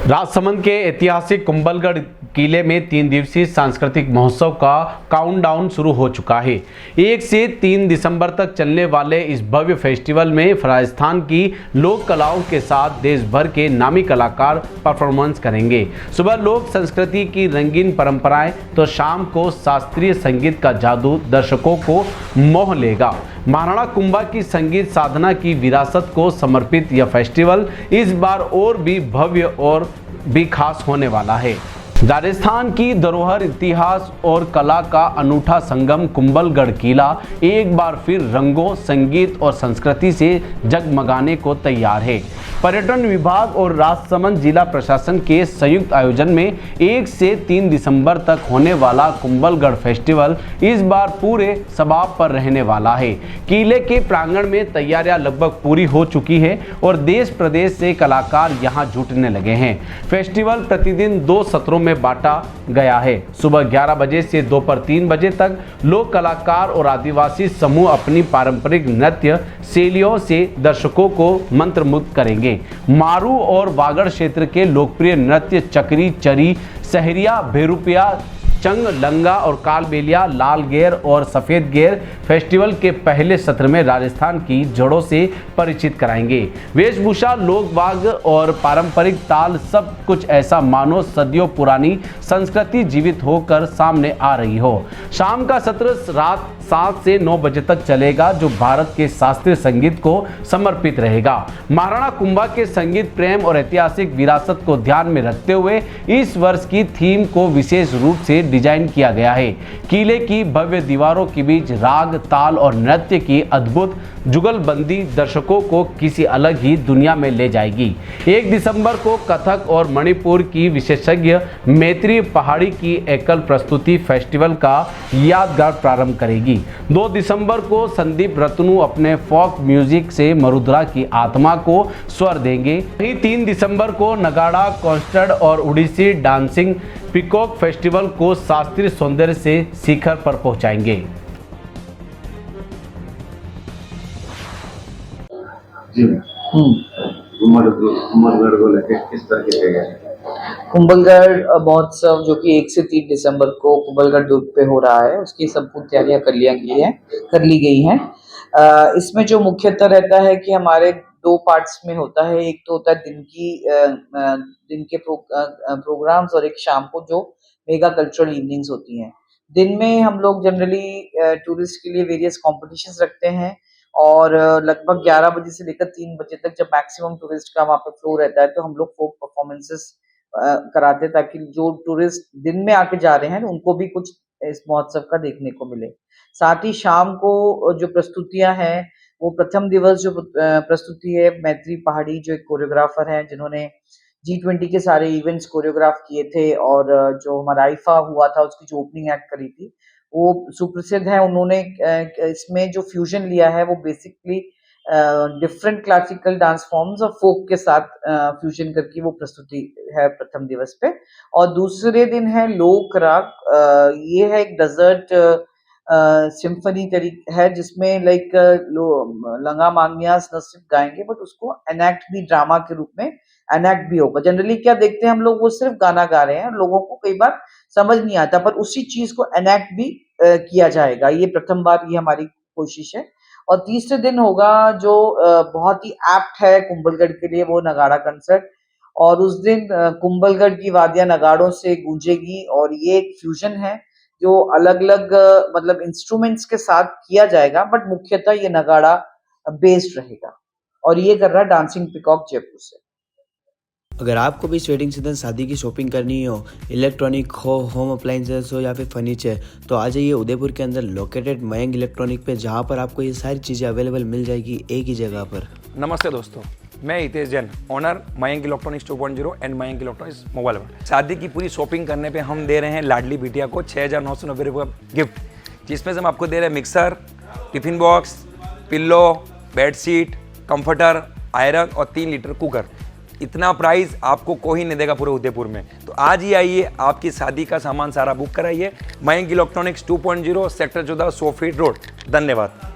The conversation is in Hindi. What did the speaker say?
राजसमंद के ऐतिहासिक कुंभलगढ़ किले में 3 दिवसीय सांस्कृतिक महोत्सव का काउंटडाउन शुरू हो चुका है। 1 से 3 दिसंबर तक चलने वाले इस भव्य फेस्टिवल में राजस्थान की लोक कलाओं के साथ देश भर के नामी कलाकार परफॉर्मेंस करेंगे। सुबह लोक संस्कृति की रंगीन परंपराएं तो शाम को शास्त्रीय संगीत का जादू दर्शकों को मोह लेगा। महाराणा कुंभा की संगीत साधना की विरासत को समर्पित यह फेस्टिवल इस बार और भी भव्य और भी खास होने वाला है। राजस्थान की धरोहर, इतिहास और कला का अनूठा संगम कुंभलगढ़ किला एक बार फिर रंगों, संगीत और संस्कृति से जगमगाने को तैयार है। पर्यटन विभाग और राजसमंद जिला प्रशासन के संयुक्त आयोजन में 1 से 3 दिसंबर तक होने वाला कुंभलगढ़ फेस्टिवल इस बार पूरे शबाब पर रहने वाला है। किले के प्रांगण में तैयारियां लगभग पूरी हो चुकी है और देश प्रदेश से कलाकार यहां जुटने लगे हैं। फेस्टिवल प्रतिदिन 2 सत्रों में बांटा गया है। सुबह 11 बजे से दोपहर 3 बजे तक लोक कलाकार और आदिवासी समूह अपनी पारंपरिक नृत्य शैलियों से दर्शकों को मंत्रमुग्ध करेंगे। मारू और वागड़ क्षेत्र के लोकप्रिय नृत्य चकरी, चरी, सहरिया, भेरुपिया, चंग, लंगा और कालबेलिया, लाल गेर और सफ़ेद गेर फेस्टिवल के पहले सत्र में राजस्थान की जड़ों से परिचित कराएंगे। वेशभूषा, लोक वाग और पारंपरिक ताल, सब कुछ ऐसा मानो सदियों पुरानी संस्कृति जीवित होकर सामने आ रही हो। शाम का सत्र रात 7 से 9 बजे तक चलेगा, जो भारत के शास्त्रीय संगीत को समर्पित रहेगा। महाराणा कुंभा के संगीत प्रेम और ऐतिहासिक विरासत को ध्यान में रखते हुए इस वर्ष की थीम को विशेष रूप से डिजाइन किया गया है। किले की भव्य दीवारों के बीच राग, ताल और नृत्य की अद्भुत जुगलबंदी दर्शकों को किसी अलग ही दुनिया में ले जाएगी। 1 दिसंबर को कथक और मणिपुर की विशेषज्ञ मैत्री पहाड़ी की एकल प्रस्तुति फेस्टिवल का यादगार प्रारंभ करेगी। 2 दिसंबर को संदीप रत्नू अपने फोक म्यूजिक से मरुद्रा की आत्मा को स्वर देंगे। वहीं 3 दिसंबर को नगाड़ा कॉन्सर्ट और उड़ीसी डांसिंग पीकॉक फेस्टिवल को शास्त्रीय सौंदर्य से शिखर पर पहुंचाएंगे। जी कुंभलगढ़ को लेकर किस तरह की तैयारी है? कुंभलगढ़ महोत्सव जो कि 1 से 3 दिसंबर को कुंभलगढ़ दुर्ग पे हो रहा है, उसकी संपूर्ण तैयारियां कर ली गई हैं। इसमें जो मुख्यतः रहता है कि हमारे 2 पार्ट्स में होता है। एक तो होता है दिन के प्रोग्राम्स और एक शाम को जो मेगा कल्चरल इवनिंग्स होती हैं। दिन में हम लोग जनरली टूरिस्ट के लिए वेरियस कॉम्पिटिशन्स रखते हैं और लगभग 11 बजे से लेकर 3 बजे तक जब मैक्सिमम टूरिस्ट का वहाँ पे फ्लो रहता है, तो हम लोग फोक परफॉर्मेंसेस कराते हैं ताकि जो टूरिस्ट दिन में आके जा रहे हैं उनको भी कुछ इस महोत्सव का देखने को मिले। साथ ही शाम को जो प्रस्तुतियां हैं, वो प्रथम दिवस जो प्रस्तुति है, मैत्री पहाड़ी जो एक कोरियोग्राफर हैं जिन्होंने G20 के सारे इवेंट्स कोरियोग्राफ किए थे और जो हमारा आईफा हुआ था उसकी जो ओपनिंग एक्ट करी थी वो सुप्रसिद्ध है। उन्होंने इसमें जो फ्यूजन लिया है वो basically different classical dance forms और फोक के साथ फ्यूजन करके वो प्रस्तुति है प्रथम दिवस पे। और दूसरे दिन है लोक राग। ये है एक डेजर्ट सिम्फनी है जिसमें लाइक लंगा मांगनियास न सिर्फ गाएंगे बट उसको एनेक्ट भी ड्रामा के रूप में एनेक्ट भी होगा। जनरली क्या देखते हैं हम लोग, वो सिर्फ गाना गा रहे हैं, लोगों को कई बार समझ नहीं आता, पर उसी चीज को एनेक्ट भी किया जाएगा। ये प्रथम बार ये हमारी कोशिश है। और तीसरे दिन होगा जो बहुत ही एप्ट है कुंभलगढ़ के लिए, वो नगाड़ा कंसर्ट। और उस दिन कुंभलगढ़ की वादियां नगाड़ों से गूंजेगी और ये एक फ्यूजन है जो अलग अलग मतलब इंस्ट्रूमेंट्स के साथ किया जाएगा, बट मुख्यतः ये नगाड़ा बेस्ड रहेगा। और ये कर रहा है डांसिंग पीकॉक जयपुर से। अगर आपको भी इस वेडिंग सीजन शादी की शॉपिंग करनी हो, इलेक्ट्रॉनिक हो, होम अप्लाइंसेस हो या फिर फर्नीचर, तो आ जाइए उदयपुर के अंदर लोकेटेड मयंक इलेक्ट्रॉनिक पे, जहाँ पर आपको ये सारी चीज़ें अवेलेबल मिल जाएगी एक ही जगह पर। नमस्ते दोस्तों, मैं Hitesh Jain, owner Mayank electronics 2.0 and Mayank electronics mobile world. शादी की पूरी शॉपिंग करने पे हम दे रहे हैं लाडली बिटिया को 6,990 रुपये का गिफ्ट, जिसमें से हम आपको दे रहे हैं mixer, tiffin box, pillow, bedsheet, comforter, iron और 3 लीटर कुकर। इतना प्राइस आपको कोई नहीं देगा पूरे उदयपुर में। तो आज ही आइए, आपकी शादी का सामान सारा बुक कराइए। Mayank electronics 2.0 sector 14 100 feet road. धन्यवाद।